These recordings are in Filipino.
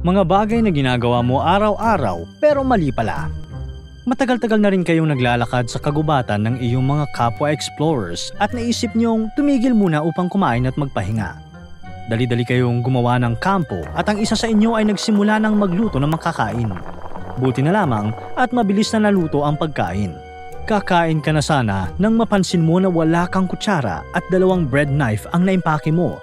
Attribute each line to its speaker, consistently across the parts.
Speaker 1: Mga bagay na ginagawa mo araw-araw pero mali pala. Matagal-tagal na rin kayong naglalakad sa kagubatan ng iyong mga kapwa explorers at naisip niyong tumigil muna upang kumain at magpahinga. Dali-dali kayong gumawa ng kampo at ang isa sa inyo ay nagsimula ng magluto ng makakain. Buti na lamang at mabilis na naluto ang pagkain. Kakain ka na sana nang mapansin mo na wala kang kutsara at 2 bread knife ang naimpake mo.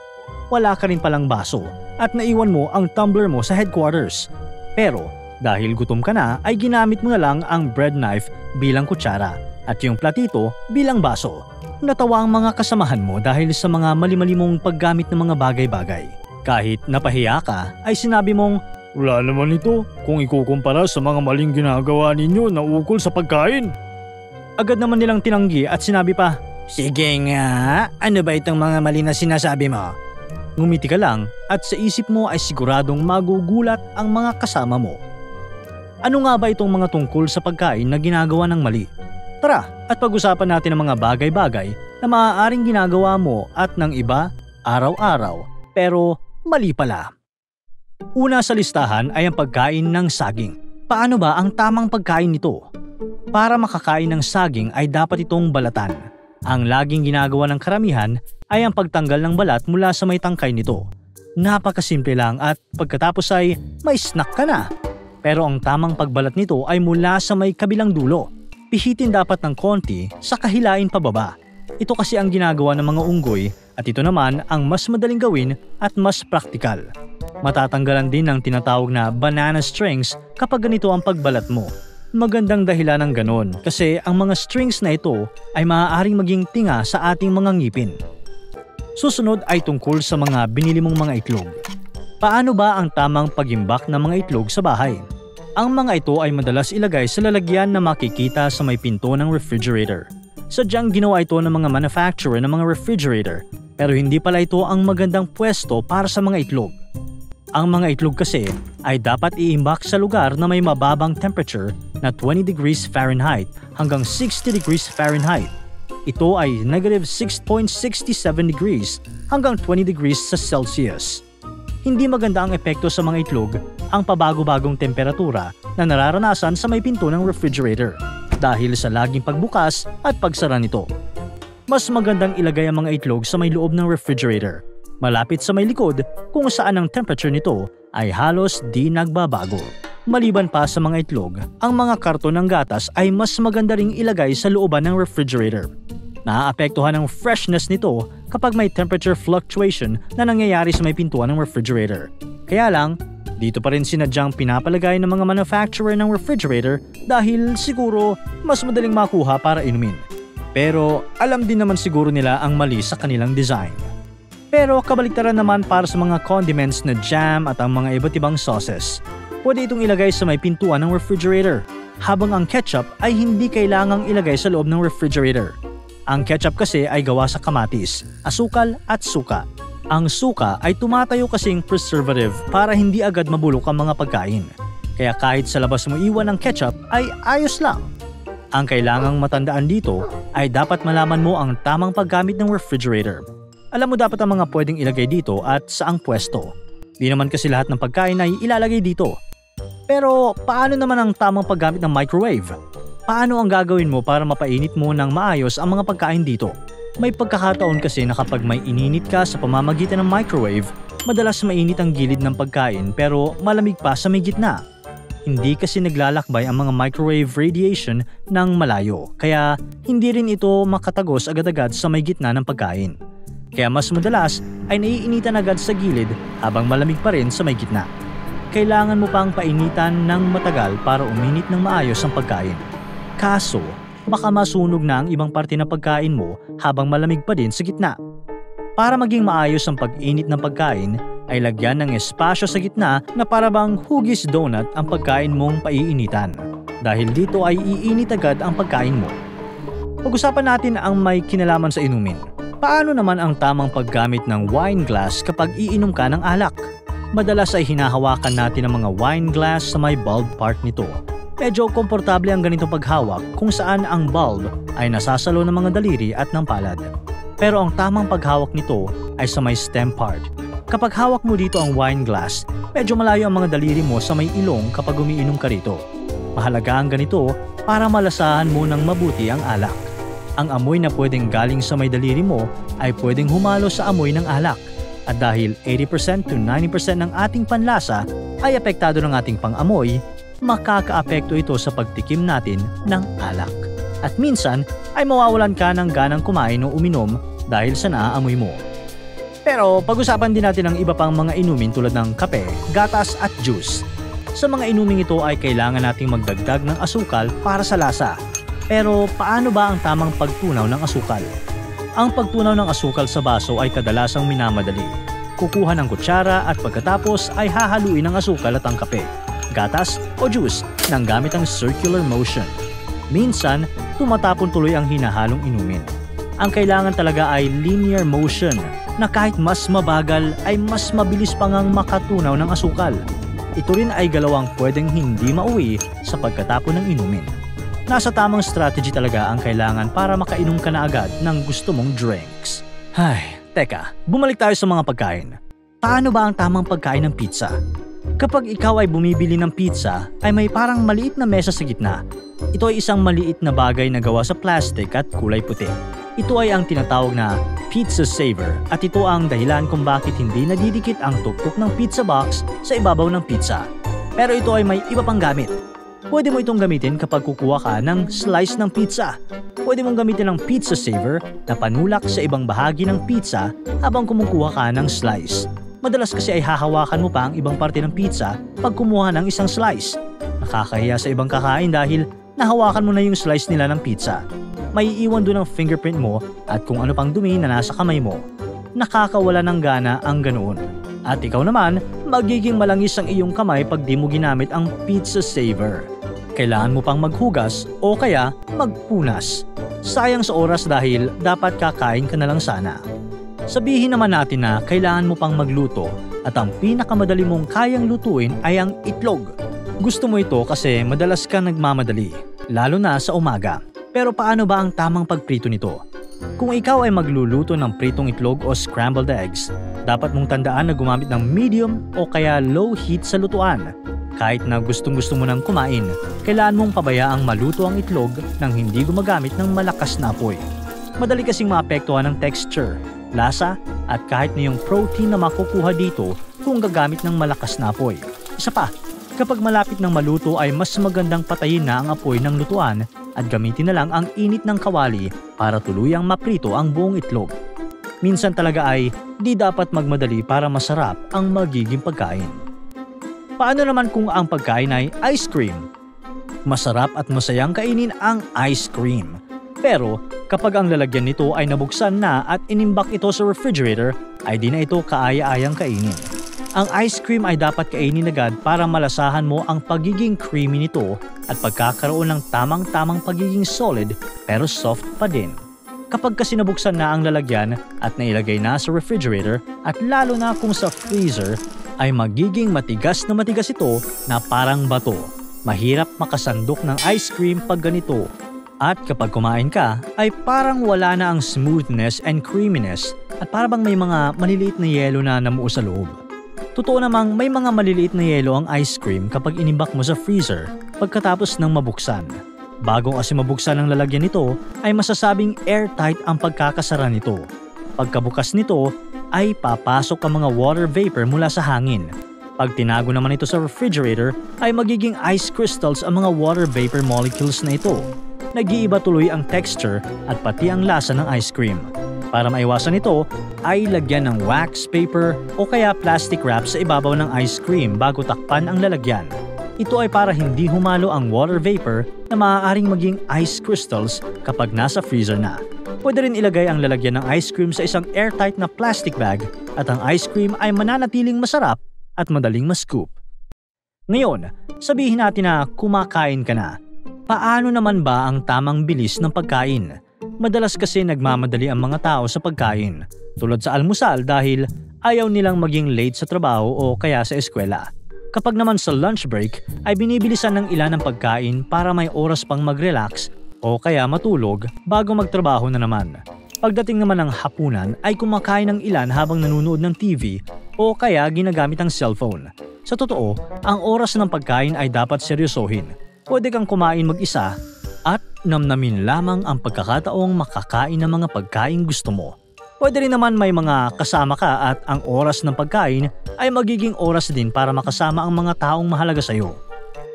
Speaker 1: Wala ka rin palang baso at naiwan mo ang tumbler mo sa headquarters. Pero dahil gutom ka na ay ginamit mo na lang ang bread knife bilang kutsara at yung platito bilang baso. Natawa ang mga kasamahan mo dahil sa mga mali-mali mong paggamit ng mga bagay-bagay. Kahit napahiya ka ay sinabi mong, "Wala naman ito kung ikukumpara sa mga maling ginagawa ninyo na ukol sa pagkain." Agad naman nilang tinanggi at sinabi pa, "Sige nga, ano ba itong mga mali na sinasabi mo?" Ngumiti ka lang at sa isip mo ay siguradong magugulat ang mga kasama mo. Ano nga ba itong mga tungkol sa pagkain na ginagawa ng mali? Tara at pag-usapan natin ang mga bagay-bagay na maaaring ginagawa mo at ng iba araw-araw pero mali pala. Una sa listahan ay ang pagkain ng saging. Paano ba ang tamang pagkain nito? Para makakain ng saging ay dapat itong balatan. Ang laging ginagawa ng karamihan ay ang pagtanggal ng balat mula sa may tangkay nito. Napakasimple lang at pagkatapos ay may snack ka na. Pero ang tamang pagbalat nito ay mula sa may kabilang dulo. Pihitin dapat ng konti sa kahilain pababa. Ito kasi ang ginagawa ng mga unggoy at ito naman ang mas madaling gawin at mas praktikal. Matatanggalan din ng tinatawag na banana strings kapag ganito ang pagbalat mo. Magandang dahilan ng ganon kasi ang mga strings na ito ay maaaring maging tinga sa ating mga ngipin. Susunod ay tungkol sa mga binili mong mga itlog. Paano ba ang tamang pagimbak ng mga itlog sa bahay? Ang mga ito ay madalas ilagay sa lalagyan na makikita sa may pinto ng refrigerator. Sadyang ginawa ito ng mga manufacturer ng mga refrigerator pero hindi pala ito ang magandang pwesto para sa mga itlog. Ang mga itlog kasi ay dapat iimbak sa lugar na may mababang temperature na 20 degrees Fahrenheit hanggang 60 degrees Fahrenheit. Ito ay negative 6.67 degrees hanggang 20 degrees sa Celsius. Hindi maganda ang epekto sa mga itlog ang pabago-bagong temperatura na nararanasan sa may pinto ng refrigerator dahil sa laging pagbukas at pagsara nito. Mas magandang ilagay ang mga itlog sa may loob ng refrigerator, malapit sa may likod kung saan ang temperature nito ay halos di nagbabago. Maliban pa sa mga itlog, ang mga karton ng gatas ay mas maganda ring ilagay sa looban ng refrigerator. Naaapektuhan ang freshness nito kapag may temperature fluctuation na nangyayari sa may pintuan ng refrigerator. Kaya lang, dito pa rin sinadyang pinapalagay ng mga manufacturer ng refrigerator dahil siguro mas madaling makuha para inumin. Pero alam din naman siguro nila ang mali sa kanilang design. Pero kabaliktaran naman para sa mga condiments na jam at ang mga iba't ibang sauces. Pwede itong ilagay sa may pintuan ng refrigerator, habang ang ketchup ay hindi kailangang ilagay sa loob ng refrigerator. Ang ketchup kasi ay gawa sa kamatis, asukal at suka. Ang suka ay tumatayo kasing preservative para hindi agad mabulok ang mga pagkain. Kaya kahit sa labas mo iwan ang ketchup ay ayos lang. Ang kailangang matandaan dito ay dapat malaman mo ang tamang paggamit ng refrigerator. Alam mo dapat ang mga pwedeng ilagay dito at saang pwesto. Di naman kasi lahat ng pagkain ay ilalagay dito. Pero paano naman ang tamang paggamit ng microwave? Paano ang gagawin mo para mapainit mo ng maayos ang mga pagkain dito? May pagkakataon kasi na kapag may ininit ka sa pamamagitan ng microwave, madalas mainit ang gilid ng pagkain pero malamig pa sa may gitna. Hindi kasi naglalakbay ang mga microwave radiation ng malayo, kaya hindi rin ito makatagos agad-agad sa may gitna ng pagkain. Kaya mas madalas ay naiinitan agad sa gilid habang malamig pa rin sa may gitna. Kailangan mo pang painitan ng matagal para uminit ng maayos ang pagkain. Kaso, baka masunog na ang ibang parte ng pagkain mo habang malamig pa din sa gitna. Para maging maayos ang pag-init ng pagkain, ay lagyan ng espasyo sa gitna na para bang hugis donut ang pagkain mong paiinitan. Dahil dito ay iinit agad ang pagkain mo. Pag-usapan natin ang may kinalaman sa inumin. Paano naman ang tamang paggamit ng wine glass kapag iinom ka ng alak? Madalas ay hinahawakan natin ang mga wine glass sa may bulb part nito. Medyo komportable ang ganitong paghawak kung saan ang bulb ay nasasalo ng mga daliri at ng palad. Pero ang tamang paghawak nito ay sa may stem part. Kapag hawak mo dito ang wine glass, medyo malayo ang mga daliri mo sa may ilong kapag umiinom ka rito. Mahalaga ang ganito para malasahan mo ng mabuti ang alak. Ang amoy na pwedeng galing sa may daliri mo ay pwedeng humalo sa amoy ng alak. At dahil 80% to 90% ng ating panlasa ay apektado ng ating pang-amoy, makakaapekto ito sa pagtikim natin ng alak. At minsan ay mawawalan ka ng ganang kumain o uminom dahil sa naaamoy mo. Pero pag-usapan din natin ang iba pang mga inumin tulad ng kape, gatas at juice. Sa mga inuming ito ay kailangan nating magdagdag ng asukal para sa lasa. Pero paano ba ang tamang pagtunaw ng asukal? Ang pagtunaw ng asukal sa baso ay kadalasang minamadali. Kukuha ng kutsara at pagkatapos ay hahaluin ang asukal at ang kape, gatas o juice nang gamit ang circular motion. Minsan, tumatapon tuloy ang hinahalong inumin. Ang kailangan talaga ay linear motion na kahit mas mabagal ay mas mabilis pa ngang makatunaw ng asukal. Ito rin ay galawang pwedeng hindi mauwi sa pagkatapon ng inumin. Nasa tamang strategy talaga ang kailangan para makainom ka na agad ng gusto mong drinks. Ay, teka, bumalik tayo sa mga pagkain. Paano ba ang tamang pagkain ng pizza? Kapag ikaw ay bumibili ng pizza, ay may parang maliit na mesa sa gitna. Ito ay isang maliit na bagay na gawa sa plastic at kulay puti. Ito ay ang tinatawag na pizza saver at ito ang dahilan kung bakit hindi nadidikit ang tuktok ng pizza box sa ibabaw ng pizza. Pero ito ay may iba pang gamit. Pwede mo itong gamitin kapag kukuha ka ng slice ng pizza. Pwede mong gamitin ang pizza saver na panulak sa ibang bahagi ng pizza habang kumukuha ka ng slice. Madalas kasi ay hahawakan mo pa ang ibang parte ng pizza pag kumuha ng isang slice. Nakakahiya sa ibang kakain dahil nahawakan mo na yung slice nila ng pizza. May iiwan doon ang fingerprint mo at kung ano pang dumi na nasa kamay mo. Nakakawala ng gana ang ganoon. At ikaw naman, magiging malangis ang iyong kamay pag di mo ginamit ang pizza saver. Kailangan mo pang maghugas o kaya magpunas. Sayang sa oras dahil dapat kakain ka na lang sana. Sabihin naman natin na kailangan mo pang magluto at ang pinakamadali mong kayang lutuin ay ang itlog. Gusto mo ito kasi madalas ka nagmamadali, lalo na sa umaga. Pero paano ba ang tamang pagprito nito? Kung ikaw ay magluluto ng pritong itlog o scrambled eggs, dapat mong tandaan na gumamit ng medium o kaya low heat sa lutuan. Kahit na gustong-gusto mo nang kumain, kailangan mong pabayaang maluto ang itlog nang hindi gumagamit ng malakas na apoy. Madali kasing maapektuhan ng texture, lasa at kahit na yung protein na makukuha dito kung gagamit ng malakas na apoy. Isa pa, kapag malapit ng maluto ay mas magandang patayin na ang apoy ng lutuan at gamitin na lang ang init ng kawali para tuluyang maprito ang buong itlog. Minsan talaga ay di dapat magmadali para masarap ang magiging pagkain. Paano naman kung ang pagkain ay ice cream? Masarap at masayang kainin ang ice cream. Pero kapag ang lalagyan nito ay nabuksan na at inimbak ito sa refrigerator, ay di na ito kaaya-ayang kainin. Ang ice cream ay dapat kainin agad para malasahan mo ang pagiging creamy nito at pagkakaroon ng tamang-tamang pagiging solid pero soft pa din. Kapag kasi nabuksan na ang lalagyan at nailagay na sa refrigerator at lalo na kung sa freezer, ay magiging matigas ito na parang bato. Mahirap makasandok ng ice cream pag ganito. At kapag kumain ka, ay parang wala na ang smoothness and creaminess at parang may mga maliliit na yelo na namuo sa loob. Totoo namang may mga maliliit na yelo ang ice cream kapag inimbak mo sa freezer pagkatapos ng mabuksan. Bago kasi mabuksan ang lalagyan nito, ay masasabing airtight ang pagkakasara nito. Pagkabukas nito, ay papasok ang mga water vapor mula sa hangin. Pag tinago naman ito sa refrigerator, ay magiging ice crystals ang mga water vapor molecules na ito. Nag-iiba tuloy ang texture at pati ang lasa ng ice cream. Para maiwasan ito, ay lagyan ng wax paper o kaya plastic wrap sa ibabaw ng ice cream bago takpan ang lalagyan. Ito ay para hindi humalo ang water vapor na maaaring maging ice crystals kapag nasa freezer na. Pwede rin ilagay ang lalagyan ng ice cream sa isang airtight na plastic bag at ang ice cream ay mananatiling masarap at madaling ma-scoop. Ngayon, sabihin natin na kumakain ka na. Paano naman ba ang tamang bilis ng pagkain? Madalas kasi nagmamadali ang mga tao sa pagkain, tulad sa almusal dahil ayaw nilang maging late sa trabaho o kaya sa eskwela. Kapag naman sa lunch break ay binibilisan ng ilan ang pagkain para may oras pang mag-relax o kaya matulog bago magtrabaho na naman. Pagdating naman ng hapunan ay kumakain ng ilan habang nanonood ng TV o kaya ginagamit ang cellphone. Sa totoo, ang oras ng pagkain ay dapat seryosohin. Pwede kang kumain mag-isa at namnamin lamang ang pagkakataong makakain ng mga pagkain gusto mo. Pwede rin naman may mga kasama ka at ang oras ng pagkain ay magiging oras din para makasama ang mga taong mahalaga sa iyo.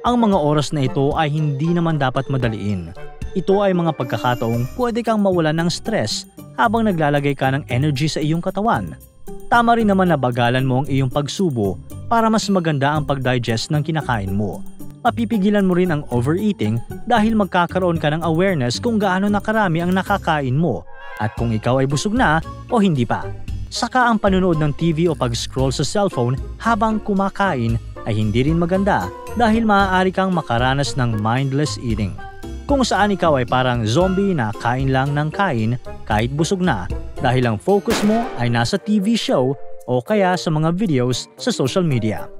Speaker 1: Ang mga oras na ito ay hindi naman dapat madaliin. Ito ay mga pagkakataong pwede kang mawalan ng stress habang naglalagay ka ng energy sa iyong katawan. Tama rin naman na bagalan mo ang iyong pagsubo para mas maganda ang pag-digest ng kinakain mo. Mapipigilan mo rin ang overeating dahil magkakaroon ka ng awareness kung gaano na karami ang nakakain mo at kung ikaw ay busog na o hindi pa. Saka ang panonood ng TV o pag-scroll sa cellphone habang kumakain ay hindi rin maganda dahil maaari kang makaranas ng mindless eating. Kung saan ikaw ay parang zombie na kain lang ng kain kahit busog na dahil ang focus mo ay nasa TV show o kaya sa mga videos sa social media.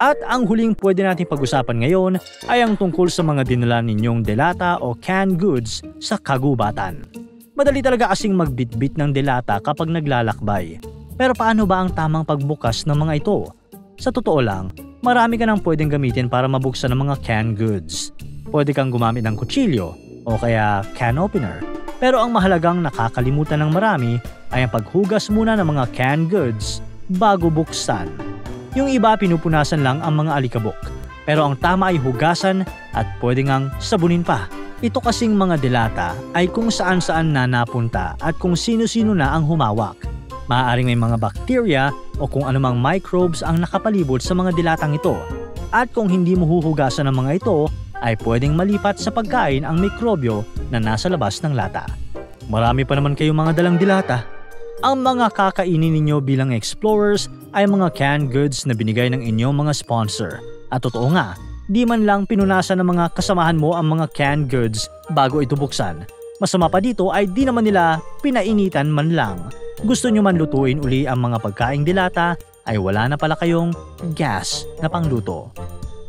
Speaker 1: At ang huling pwede natin pag-usapan ngayon ay ang tungkol sa mga dinala ninyong delata o canned goods sa kagubatan. Madali talaga kasing magbitbit ng delata kapag naglalakbay. Pero paano ba ang tamang pagbukas ng mga ito? Sa totoo lang, marami ka nang pwedeng gamitin para mabuksan ng mga canned goods. Pwede kang gumamit ng kutsilyo o kaya can opener. Pero ang mahalagang nakakalimutan ng marami ay ang paghugas muna ng mga canned goods bago buksan. Yung iba pinupunasan lang ang mga alikabok. Pero ang tama ay hugasan at pwede ngang sabunin pa. Ito kasing mga delata ay kung saan-saan na napunta at kung sino-sino na ang humawak. Maaaring may mga bakterya o kung anumang microbes ang nakapalibot sa mga dilatang ito. At kung hindi mo huhugasan ang mga ito, ay pwedeng malipat sa pagkain ang mikrobyo na nasa labas ng lata. Marami pa naman kayong mga dalang dilata. Ang mga kakainin ninyo bilang explorers ay mga canned goods na binigay ng inyong mga sponsor. At totoo nga, di man lang pinunasan ng mga kasamahan mo ang mga canned goods bago ito buksan. Masama pa dito ay di naman nila pinainitan man lang. Gusto nyo man lutuin uli ang mga pagkaing dilata ay wala na pala kayong gas na pangluto.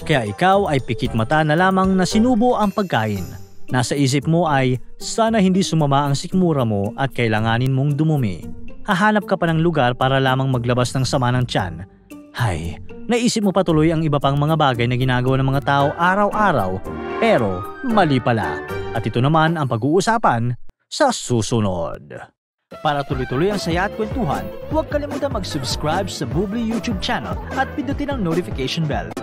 Speaker 1: Kaya ikaw ay pikit mata na lamang na sinubo ang pagkain. Nasa isip mo ay sana hindi sumama ang sikmura mo at kailanganin mong dumumi. Hahanap ka pa ng lugar para lamang maglabas ng sama ng tiyan. Hay, naisip mo pa tuloy ang iba pang mga bagay na ginagawa ng mga tao araw-araw pero mali pala. At ito naman ang pag-uusapan sa susunod. Para tuloy-tuloy ang saya at kwentuhan, huwag kalimutan mag-subscribe sa Bubbly YouTube channel at pindutin ang notification bell